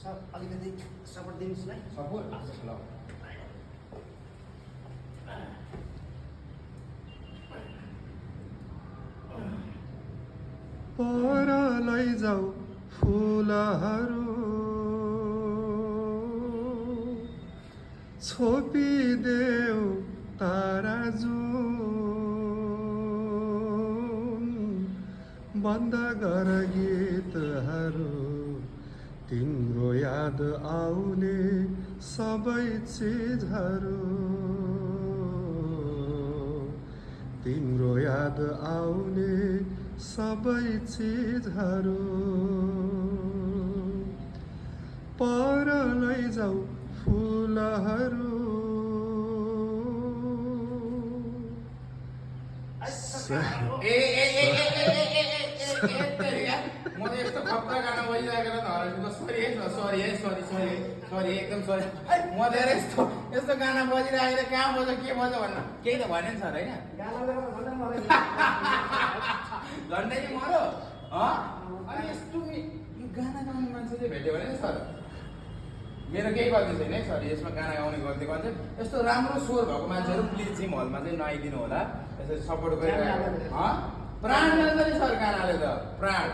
sir अलिकति support दिनुहोस् न सपोर्ट ल पर लैजाऊ फुलहरू छोपिदेऊ तारा जुन बन्द गर गीतहरू तिम्रो याद आउने सबै चिजहरू तिम्रो याद आउने सबै चिजहरू पर लैजाऊ फुलहरू म त यस्तो खतरा गाना बजिरहेको त हराएको सरी एकदम सरी म धेरै यस्तो गाना बजिरहेको कहाँ बज्यो के बज्यो भन्नु केही त भने नि सर होइन झन्डै नि मरो अनि यस्तो यो गाना गाउने मान्छे चाहिँ भेट्यो भने नि सर मेरो केही गल्ती छैन है सर यसमा गाना गाउने गल्ती गर्छ यस्तो राम्रो स्वर भएको मान्छेहरू प्लिज जिम हलमा चाहिँ नआइदिनु होला यसरी सपोर्ट गरिरहेको प्राण जान्छ नि सर गानाले त प्राण